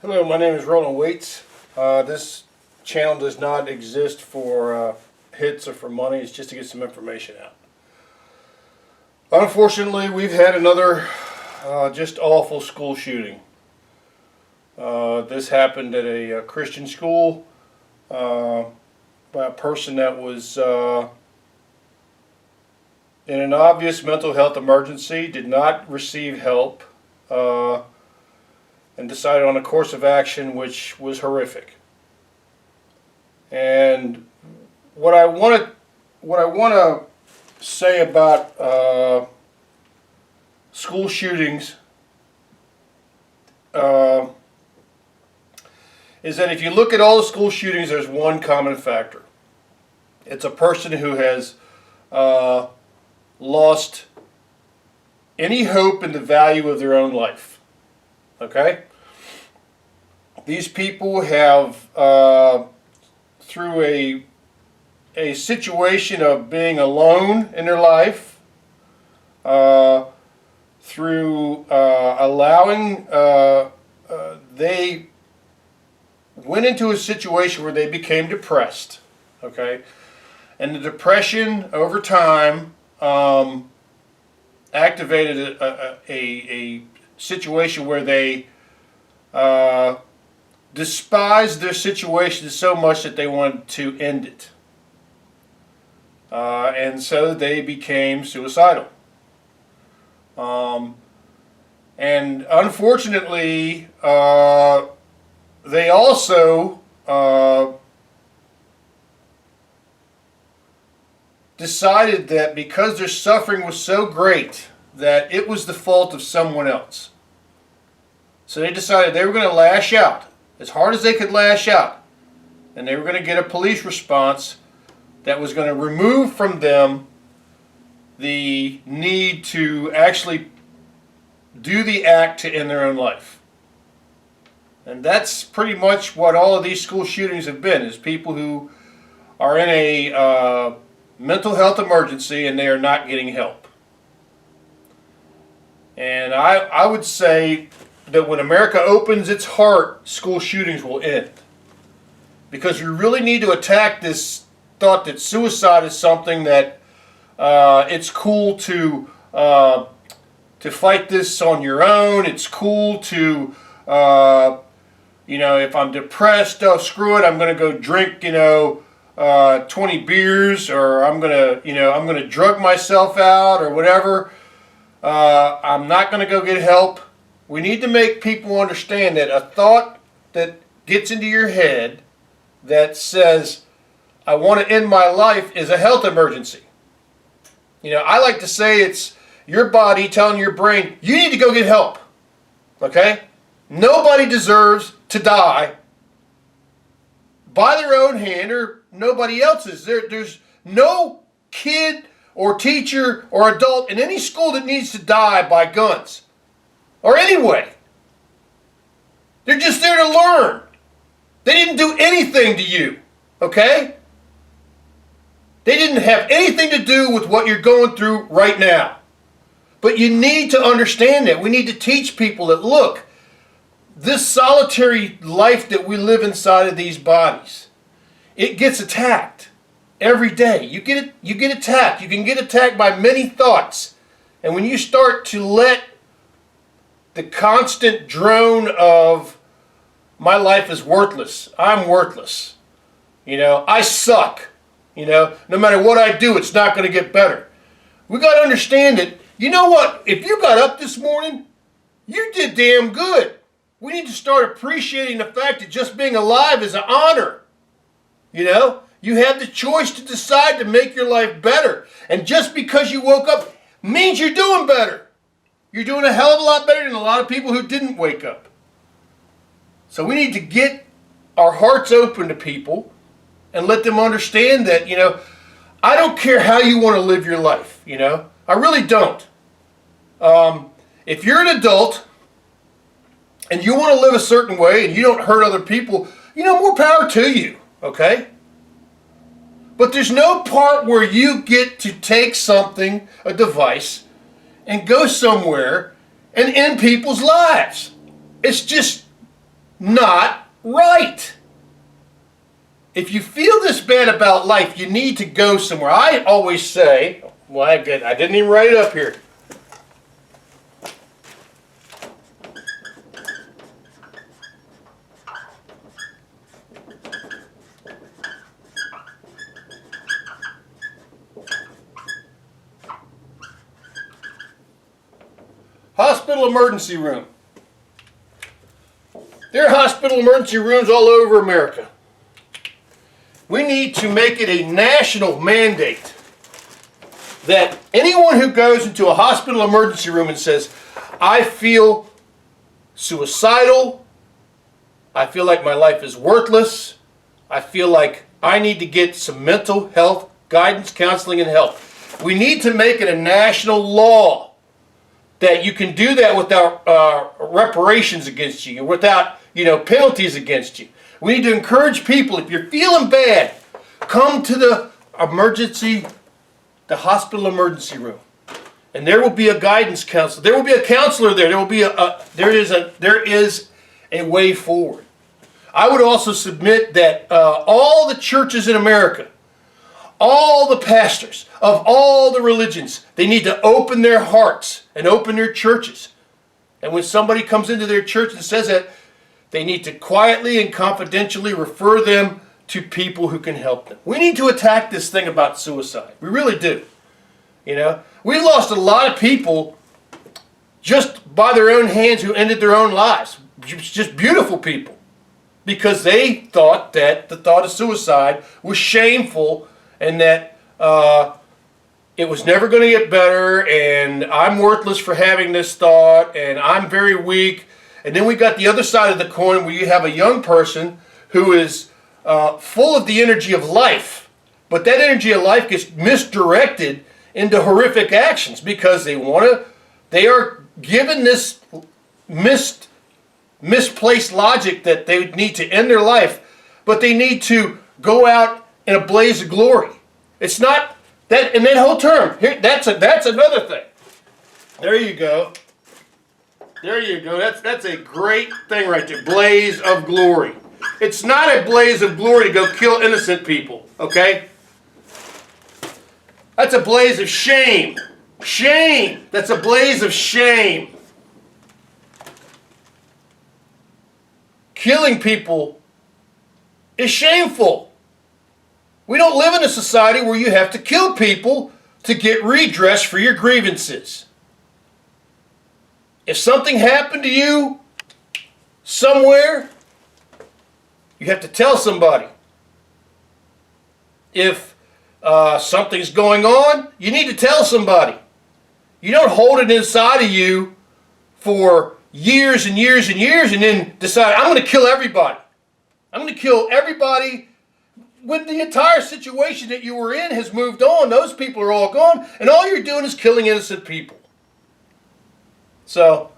Hello, my name is Roland Waits. This channel does not exist for hits or for money. It's just to get some information out. Unfortunately, we've had another just awful school shooting. This happened at a Christian school by a person that was in an obvious mental health emergency, did not receive help, and decided on a course of action which was horrific. And what I want to say about school shootings is that if you look at all the school shootings, there's one common factor. It's a person who has lost any hope in the value of their own life. Okay? These people have, through a situation of being alone in their life, through allowing, they went into a situation where they became depressed. Okay? And the depression over time activated a situation where they despised their situation so much that they wanted to end it. And so they became suicidal. And unfortunately, they also decided that because their suffering was so great that it was the fault of someone else. So they decided they were going to lash out as hard as they could lash out, and they were going to get a police response that was going to remove from them the need to actually do the act to end their own life. And that's pretty much what all of these school shootings have been, is people who are in a mental health emergency and they are not getting help. And I would say that when America opens its heart, school shootings will end. Because we really need to attack this thought that suicide is something that it's cool to fight this on your own. It's cool to, if I'm depressed, oh, screw it, I'm going to go drink, 20 beers, or I'm going to drug myself out or whatever. I'm not going to go get help. We need to make people understand that a thought that gets into your head that says, I want to end my life, is a health emergency. I like to say it's your body telling your brain, you need to go get help. Okay? Nobody deserves to die by their own hand or nobody else's. There's no kid or teacher or adult in any school that needs to die by guns. Or anyway. They're just there to learn. They didn't do anything to you. Okay? They didn't have anything to do with what you're going through right now. But you need to understand that. We need to teach people that, look, this solitary life that we live inside of these bodies, it gets attacked every day. You get attacked. You can get attacked by many thoughts. And when you start to let the constant drone of, my life is worthless, I'm worthless, I suck, no matter what I do, it's not going to get better. We got to understand that, you know what, if you got up this morning, you did damn good. We need to start appreciating the fact that just being alive is an honor. You have the choice to decide to make your life better. And just because you woke up means you're doing better. You're doing a hell of a lot better than a lot of people who didn't wake up. So we need to get our hearts open to people and let them understand that, I don't care how you want to live your life, I really don't. If you're an adult and you want to live a certain way and you don't hurt other people, more power to you, okay? But there's no part where you get to take something, a device, and go somewhere and end people's lives. It's just not right. If you feel this bad about life, you need to go somewhere. I always say, well, I didn't even write it up here. Hospital emergency room. There are hospital emergency rooms all over America. We need to make it a national mandate that anyone who goes into a hospital emergency room and says, I feel suicidal, I feel like my life is worthless, I feel like I need to get some mental health guidance, counseling, and help. We need to make it a national law that you can do that without reparations against you, without penalties against you. We need to encourage people, if you're feeling bad, come to the hospital emergency room. And there will be a guidance counselor. There will be a counselor there. There is a way forward. I would also submit that all the churches in America, all the pastors of all the religions, they need to open their hearts and open their churches. And when somebody comes into their church and says that, they need to quietly and confidentially refer them to people who can help them. We need to attack this thing about suicide. We really do. We lost a lot of people just by their own hands who ended their own lives. Just beautiful people. Because they thought that the thought of suicide was shameful and that it was never going to get better and I'm worthless for having this thought and I'm very weak. And then we got the other side of the coin where you have a young person who is full of the energy of life. But that energy of life gets misdirected into horrific actions because they are given this misplaced logic that they need to end their life, but they need to go out in a blaze of glory. It's not that, and that whole term, here, that's another thing. There you go. There you go. That's a great thing right there. Blaze of glory. It's not a blaze of glory to go kill innocent people, okay? That's a blaze of shame. Shame. That's a blaze of shame. Killing people is shameful. We don't live in a society where you have to kill people to get redress for your grievances. If something happened to you somewhere, you have to tell somebody. If something's going on, you need to tell somebody. You don't hold it inside of you for years and years and years and then decide, I'm going to kill everybody. I'm going to kill everybody when the entire situation that you were in has moved on. Those people are all gone, and all you're doing is killing innocent people. So,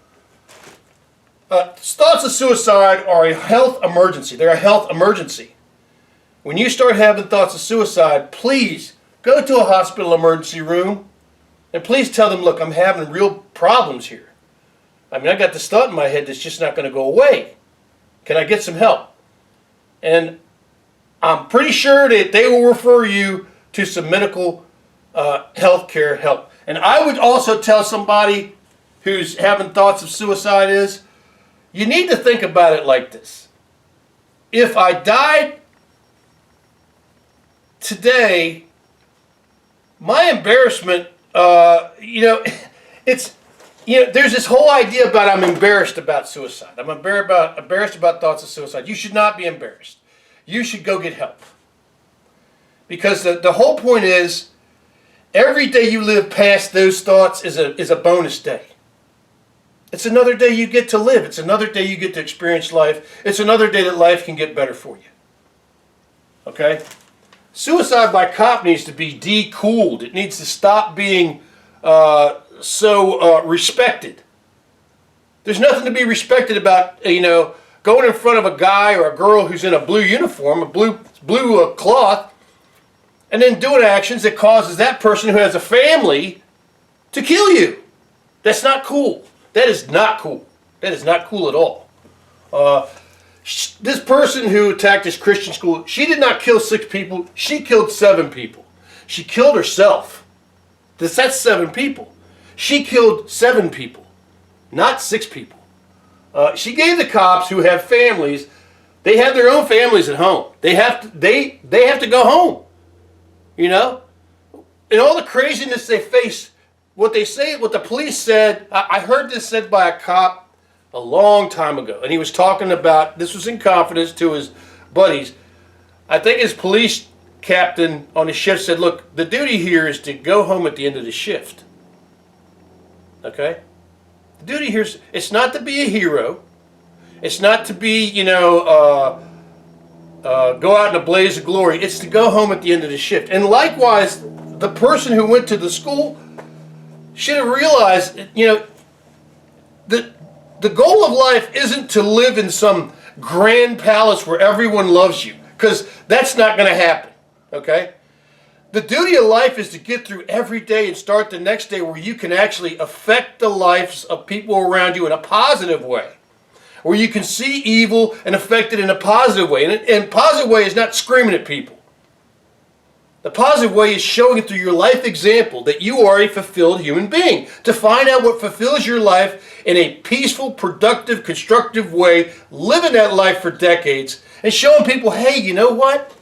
thoughts of suicide are a health emergency. They're a health emergency. When you start having thoughts of suicide, please go to a hospital emergency room and please tell them, look, I'm having real problems here. I mean, I got this thought in my head that's just not going to go away. Can I get some help? And I'm pretty sure that they will refer you to some medical health care help. And I would also tell somebody who's having thoughts of suicide is, you need to think about it like this. If I died today, my embarrassment, there's this whole idea about I'm embarrassed about suicide. I'm embarrassed about thoughts of suicide. You should not be embarrassed. You should go get help. Because the whole point is, every day you live past those thoughts is a bonus day. It's another day you get to live. It's another day you get to experience life. It's another day that life can get better for you. Okay? Suicide by cop needs to be de-cooled. It needs to stop being so respected. There's nothing to be respected about, going in front of a guy or a girl who's in a blue uniform, a blue cloth, and then doing actions that causes that person who has a family to kill you. That's not cool. That is not cool. That is not cool at all. This person who attacked this Christian school, she did not kill 6 people. She killed 7 people. She killed herself. That's 7 people. She killed 7 people, not 6 people. She gave the cops who have families, they have their own families at home. They have to go home. You know? And all the craziness they face, what the police said, I heard this said by a cop a long time ago, and he was talking about, this was in confidence to his buddies. I think his police captain on the shift said, look, the duty here is to go home at the end of the shift. Okay? The duty here is, it's not to be a hero. It's not to be, go out in a blaze of glory. It's to go home at the end of the shift. And likewise, the person who went to the school should have realized, that the goal of life isn't to live in some grand palace where everyone loves you, because that's not going to happen, okay? The duty of life is to get through every day and start the next day where you can actually affect the lives of people around you in a positive way, where you can see evil and affect it in a positive way. And positive way is not screaming at people. The positive way is showing through your life example that you are a fulfilled human being. To find out what fulfills your life in a peaceful, productive, constructive way, living that life for decades, and showing people, hey, you know what?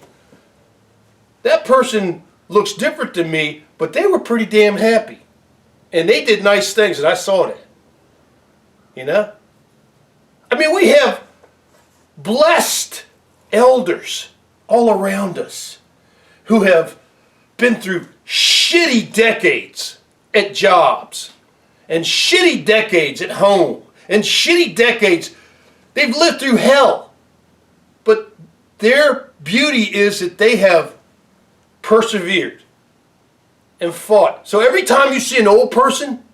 That person looks different than me, but they were pretty damn happy. And they did nice things, and I saw that. You know? I mean, we have blessed elders all around us who have been through shitty decades at jobs, and shitty decades at home, and shitty decades. They've lived through hell. But their beauty is that they have persevered and fought. So every time you see an old person,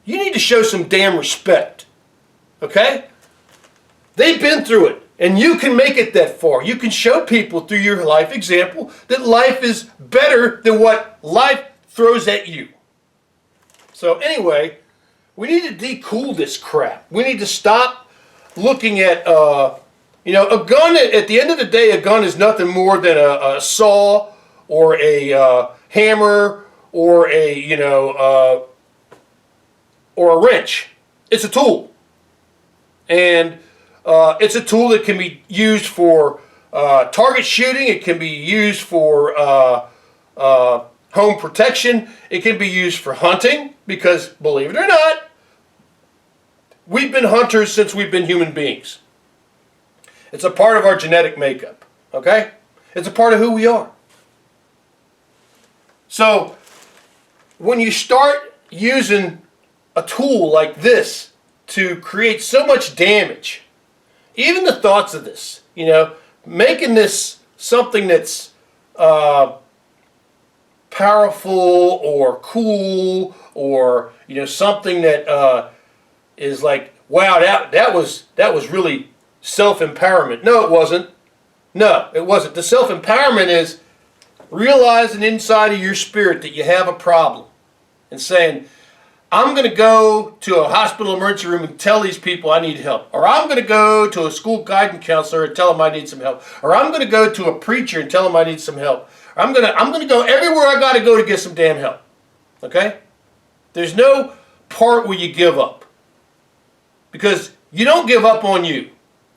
you need to show some damn respect. Okay? They've been through it. And you can make it that far. You can show people through your life example that life is better than what life throws at you. So anyway, we need to de-cool this crap. We need to stop looking at, a gun. At the end of the day, a gun is nothing more than a saw or a hammer or or a wrench. It's a tool. And it's a tool that can be used for target shooting. It can be used for home protection. It can be used for hunting because, believe it or not, we've been hunters since we've been human beings. It's a part of our genetic makeup, okay? It's a part of who we are. So when you start using a tool like this to create so much damage, even the thoughts of this, making this something that's powerful or cool or, something that is like, wow, that was really self-empowerment. No, it wasn't. No, it wasn't. The self-empowerment is realizing inside of your spirit that you have a problem and saying, I'm going to go to a hospital emergency room and tell these people I need help. Or I'm going to go to a school guidance counselor and tell them I need some help. Or I'm going to go to a preacher and tell them I need some help. Or I'm going to go everywhere I got to go to get some damn help. Okay? There's no part where you give up. Because you don't give up on you.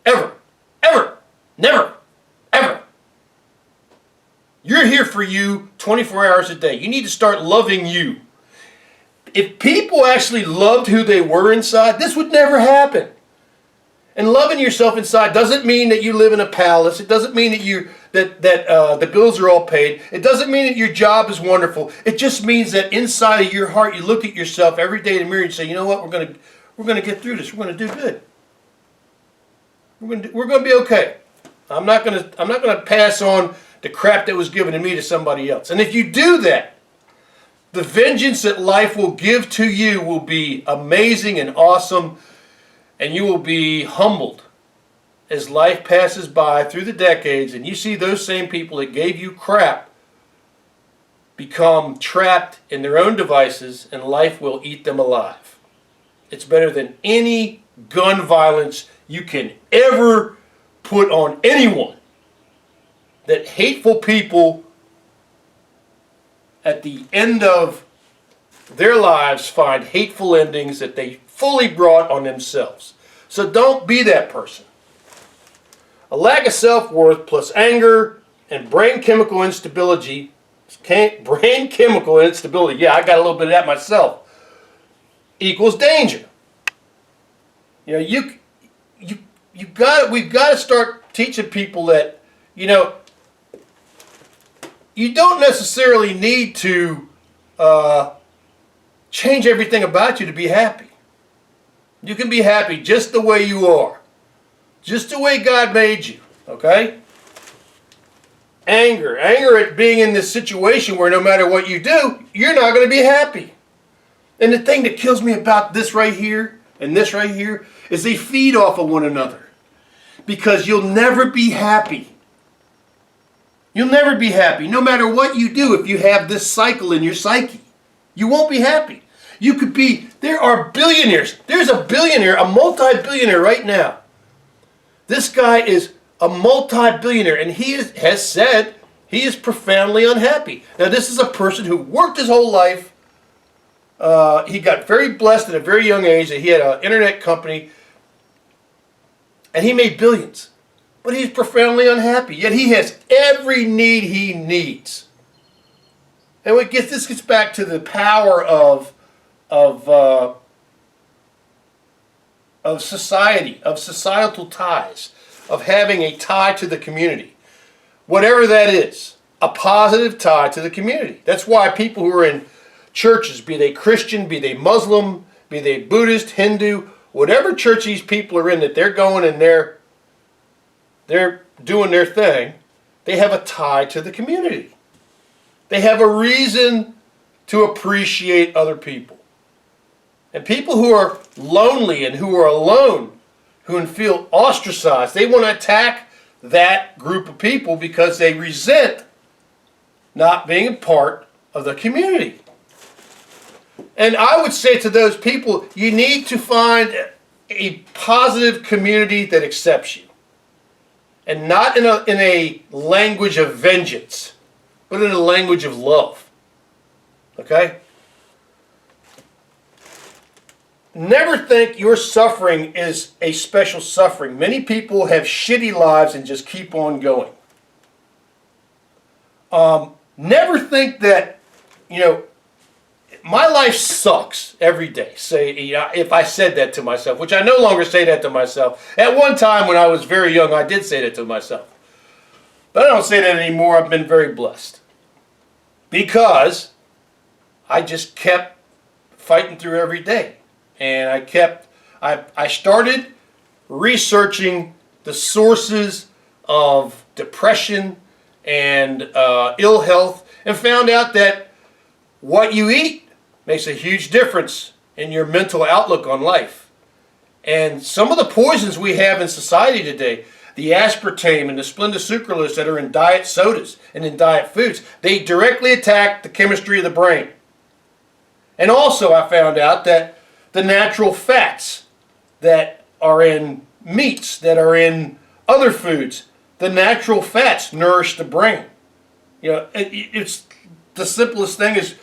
Ever. Ever. Never. Ever. You're here for you 24 hours a day. You need to start loving you. If people actually loved who they were inside, this would never happen. And loving yourself inside doesn't mean that you live in a palace. It doesn't mean that the bills are all paid. It doesn't mean that your job is wonderful. It just means that inside of your heart, you look at yourself every day in the mirror and say, you know what, we're gonna get through this. We're gonna do good. We're gonna be okay. I'm not gonna pass on the crap that was given to me to somebody else. And if you do that, the vengeance that life will give to you will be amazing and awesome, and you will be humbled as life passes by through the decades, and you see those same people that gave you crap become trapped in their own devices, and life will eat them alive. It's better than any gun violence you can ever put on anyone that hateful people at the end of their lives find hateful endings that they fully brought on themselves. So don't be that person. A lack of self-worth plus anger and brain chemical instability, yeah, I got a little bit of that myself, equals danger. You know, we've got to start teaching people that, you know, you don't necessarily need to change everything about you to be happy. You can be happy just the way you are. Just the way God made you, okay? Anger at being in this situation where no matter what you do, you're not going to be happy. And the thing that kills me about this right here and this right here is they feed off of one another. Because you'll never be happy. You'll never be happy. No matter what you do, if you have this cycle in your psyche, you won't be happy. You could be, there are billionaires. There's a billionaire, a multi-billionaire right now. This guy is a multi-billionaire, and he has said he is profoundly unhappy. Now, this is a person who worked his whole life. He got very blessed at a very young age that he had an internet company, and he made billions. But he's profoundly unhappy, yet he has every need he needs. And this gets back to the power of society, of societal ties, of having a tie to the community. Whatever that is, a positive tie to the community. That's why people who are in churches, be they Christian, be they Muslim, be they Buddhist, Hindu, whatever church these people are in, that they're going and they're doing their thing, they have a tie to the community. They have a reason to appreciate other people. And people who are lonely and who are alone, who feel ostracized, they want to attack that group of people because they resent not being a part of the community. And I would say to those people, you need to find a positive community that accepts you. And not in a language of vengeance, but in a language of love. Okay? Never think your suffering is a special suffering. Many people have shitty lives and just keep on going. Never think that, you know, my life sucks every day. Say, if I said that to myself, which I no longer say that to myself. At one time when I was very young, I did say that to myself. But I don't say that anymore. I've been very blessed. Because I just kept fighting through every day. And I started researching the sources of depression and ill health, and found out that what you eat makes a huge difference in your mental outlook on life. And some of the poisons we have in society today, the aspartame and the Splenda sucralose that are in diet sodas and in diet foods, they directly attack the chemistry of the brain. And also I found out that the natural fats that are in meats, that are in other foods, the natural fats nourish the brain. You know, it's the simplest thing is,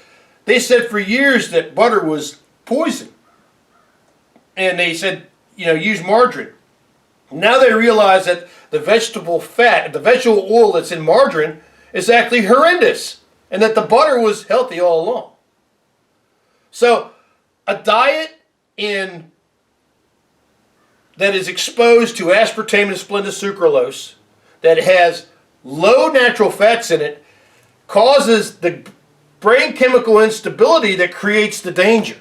they said for years that butter was poison. And they said, you know, use margarine. Now they realize that the vegetable fat, the vegetable oil that's in margarine is actually horrendous. And that the butter was healthy all along. So a diet that is exposed to aspartame and Splenda sucralose, that has low natural fats in it, causes the brain chemical instability that creates the danger.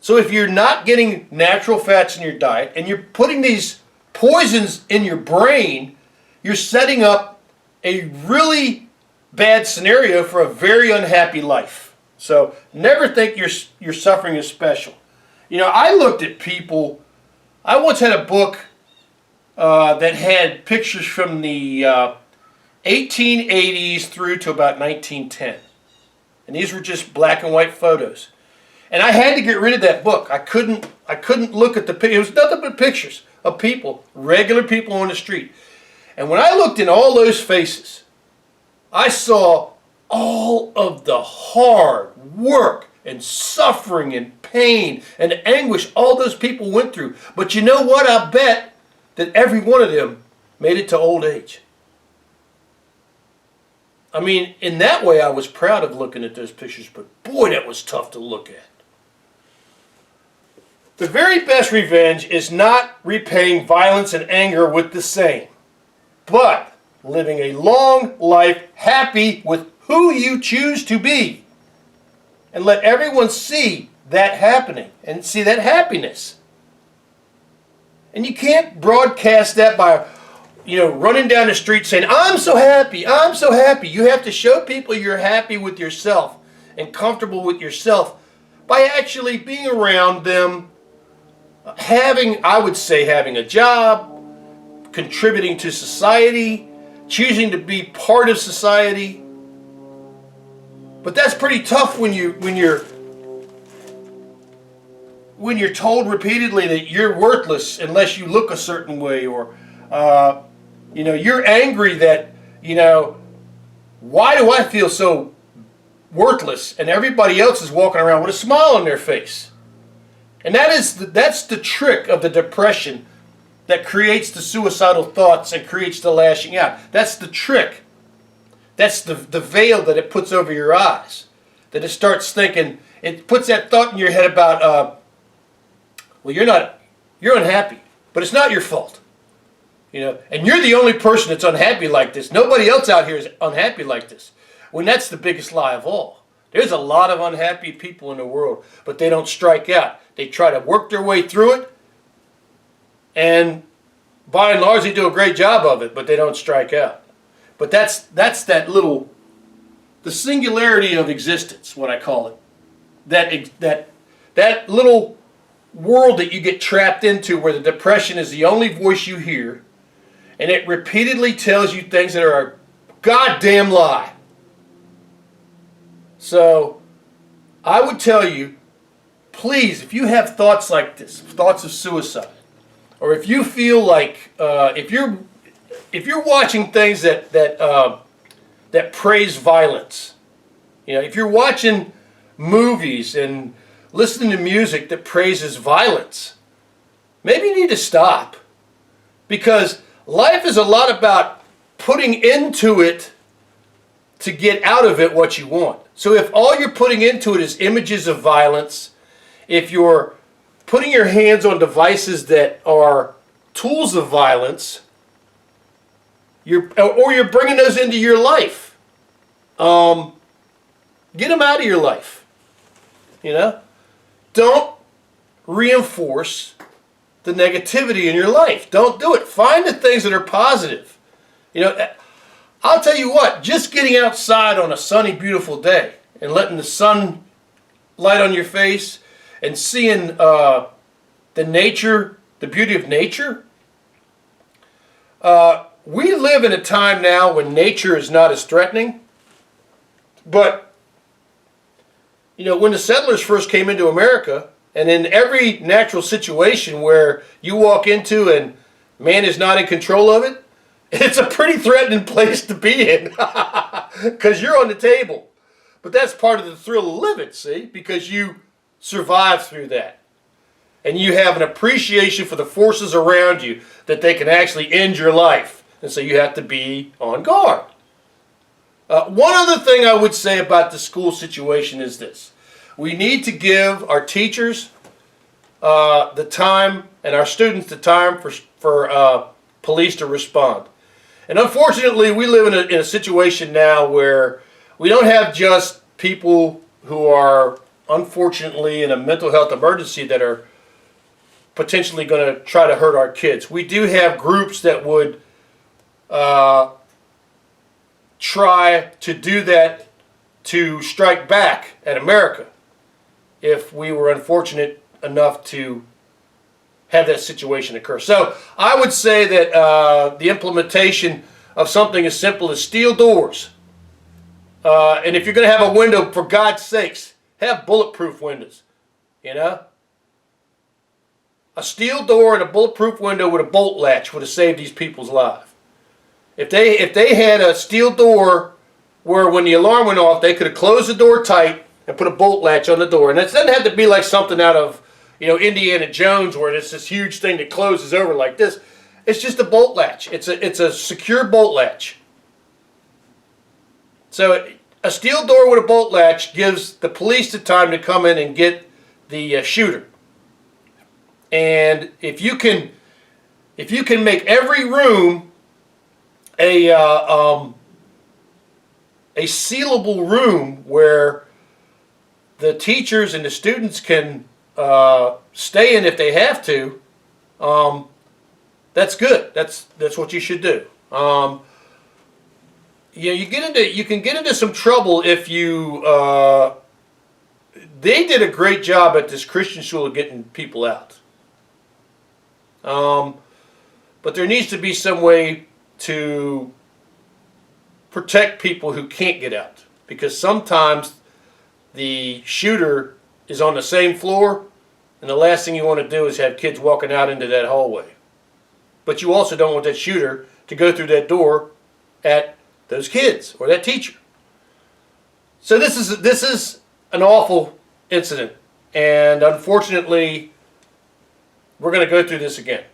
So if you're not getting natural fats in your diet and you're putting these poisons in your brain, you're setting up a really bad scenario for a very unhappy life. So never think your suffering is special. You know, I looked at people, I once had a book that had pictures from the 1880s through to about 1910. And these were just black and white photos. And I had to get rid of that book. I couldn't look at the pictures. It was nothing but pictures of people, regular people on the street. And when I looked in all those faces, I saw all of the hard work and suffering and pain and anguish all those people went through. But you know what? I bet that every one of them made it to old age. I mean, in that way, I was proud of looking at those pictures, but boy, that was tough to look at. The very best revenge is not repaying violence and anger with the same, but living a long life happy with who you choose to be. And let everyone see that happening and see that happiness. And you can't broadcast that by, running down the street saying, I'm so happy, I'm so happy. You have to show people you're happy with yourself and comfortable with yourself by actually being around them, having a job, contributing to society, choosing to be part of society. But that's pretty tough when you're told repeatedly that you're worthless unless you look a certain way, or you're angry that, why do I feel so worthless and everybody else is walking around with a smile on their face? And that's the trick of the depression that creates the suicidal thoughts and creates the lashing out. That's the trick. That's the veil that it puts over your eyes. That it starts thinking, it puts that thought in your head about, you're unhappy, but it's not your fault. And you're the only person that's unhappy like this. Nobody else out here is unhappy like this. When that's the biggest lie of all. There's a lot of unhappy people in the world, but they don't strike out. They try to work their way through it, and by and large they do a great job of it, but they don't strike out. But that's the singularity of existence, what I call it. That little world that you get trapped into where the depression is the only voice you hear, and it repeatedly tells you things that are a goddamn lie. So I would tell you, please, if you have thoughts like this, thoughts of suicide, or if you feel like if you're watching things that praise violence, if you're watching movies and listening to music that praises violence, maybe you need to stop, because life is a lot about putting into it to get out of it what you want. So if all you're putting into it is images of violence, if you're putting your hands on devices that are tools of violence, you're bringing those into your life, get them out of your life. Don't reinforce the negativity in your life. Don't do it. Find the things that are positive. I'll tell you what, just getting outside on a sunny, beautiful day and letting the sun light on your face and seeing the nature, the beauty of nature. We live in a time now when nature is not as threatening. But, when the settlers first came into America, and in every natural situation where you walk into and man is not in control of it, it's a pretty threatening place to be in, because you're on the table. But that's part of the thrill of living, see? Because you survive through that. And you have an appreciation for the forces around you that they can actually end your life. And so you have to be on guard. One other thing I would say about the school situation is this. We need to give our teachers the time and our students the time for police to respond. And unfortunately, we live in a situation now where we don't have just people who are unfortunately in a mental health emergency that are potentially going to try to hurt our kids. We do have groups that would try to do that, to strike back at America if we were unfortunate enough to have that situation occur. So I would say that the implementation of something as simple as steel doors, and if you're going to have a window, for God's sakes, have bulletproof windows. a steel door and a bulletproof window with a bolt latch would have saved these people's lives. If they had a steel door where when the alarm went off, they could have closed the door tight and put a bolt latch on the door. And it doesn't have to be like something out of, Indiana Jones where it's this huge thing that closes over like this. It's just a bolt latch. It's a secure bolt latch. So a steel door with a bolt latch gives the police the time to come in and get the shooter. And if you can make every room a sealable room where the teachers and the students can stay in if they have to, that's good. That's what you should do. You can get into some trouble if you. They did a great job at this Christian school of getting people out. But there needs to be some way to protect people who can't get out, because sometimes the shooter is on the same floor, and the last thing you want to do is have kids walking out into that hallway. But you also don't want that shooter to go through that door at those kids or that teacher. So this is an awful incident, and unfortunately we're going to go through this again.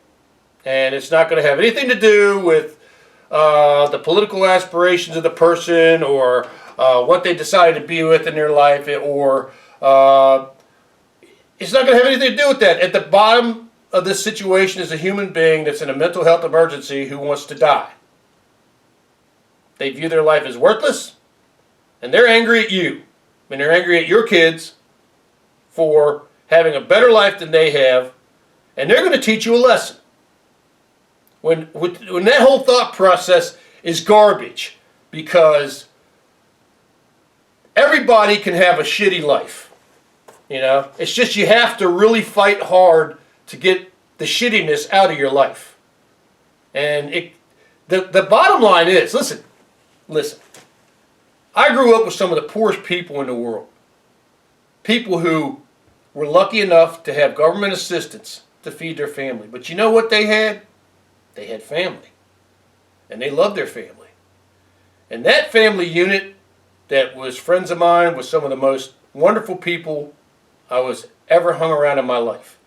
And it's not going to have anything to do with the political aspirations of the person or what they decided to be with in their life, or it's not going to have anything to do with that. At the bottom of this situation is a human being that's in a mental health emergency who wants to die. They view their life as worthless, and they're angry at you, and they're angry at your kids for having a better life than they have, and they're going to teach you a lesson. When that whole thought process is garbage, because everybody can have a shitty life. It's just you have to really fight hard to get the shittiness out of your life. And the bottom line is, listen. I grew up with some of the poorest people in the world. People who were lucky enough to have government assistance to feed their family. But you know what they had? They had family. And they loved their family. And that family unit that was friends of mine was some of the most wonderful people I was ever hung around in my life.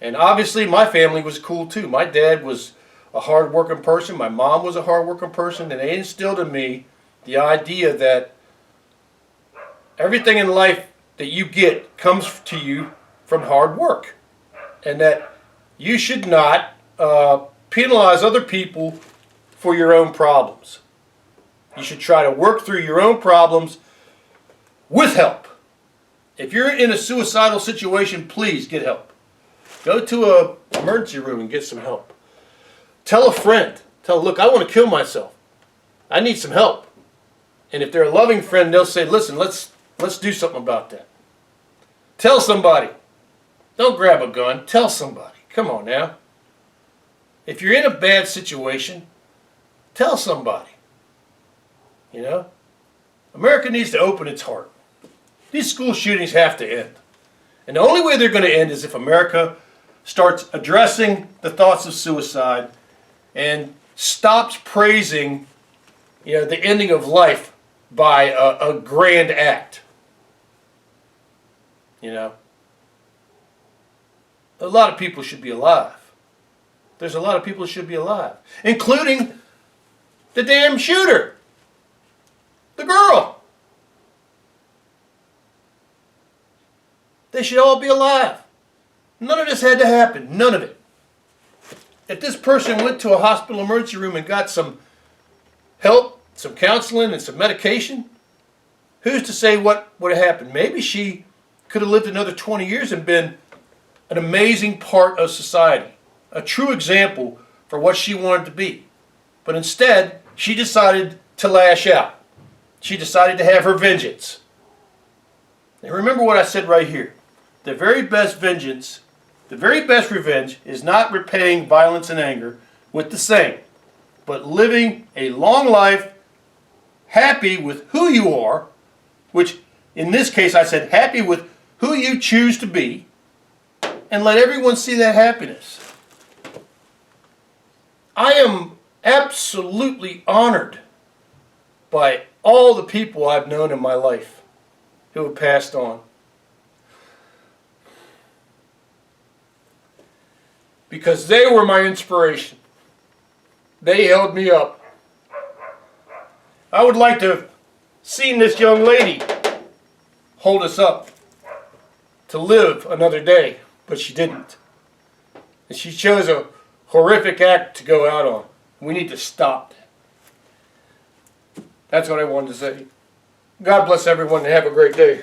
And obviously my family was cool too. My dad was a hard-working person. My mom was a hard-working person. And they instilled in me the idea that everything in life that you get comes to you from hard work. And that you should not penalize other people for your own problems. You should try to work through your own problems with help. If you're in a suicidal situation, please get help. Go to an emergency room and get some help. Tell a friend. Look, I want to kill myself. I need some help. And if they're a loving friend, they'll say, listen, let's do something about that. Tell somebody. Don't grab a gun. Tell somebody. Come on now. If you're in a bad situation, tell somebody. America needs to open its heart. These school shootings have to end. And the only way they're going to end is if America starts addressing the thoughts of suicide and stops praising, the ending of life by a grand act. A lot of people should be alive. There's a lot of people who should be alive, including the damn shooter, the girl. They should all be alive. None of this had to happen. None of it. If this person went to a hospital emergency room and got some help, some counseling, and some medication, who's to say what would have happened? Maybe she could have lived another 20 years and been an amazing part of society, a true example for what she wanted to be. But instead, she decided to lash out. She decided to have her vengeance. Now remember what I said right here. The very best vengeance, the very best revenge is not repaying violence and anger with the same, but living a long life happy with who you are, which in this case I said happy with who you choose to be, and let everyone see that happiness. I am absolutely honored by all the people I've known in my life who have passed on. Because they were my inspiration. They held me up. I would like to have seen this young lady hold us up to live another day, but she didn't. And she chose a horrific act to go out on. We need to stop that. That's what I wanted to say. God bless everyone and have a great day.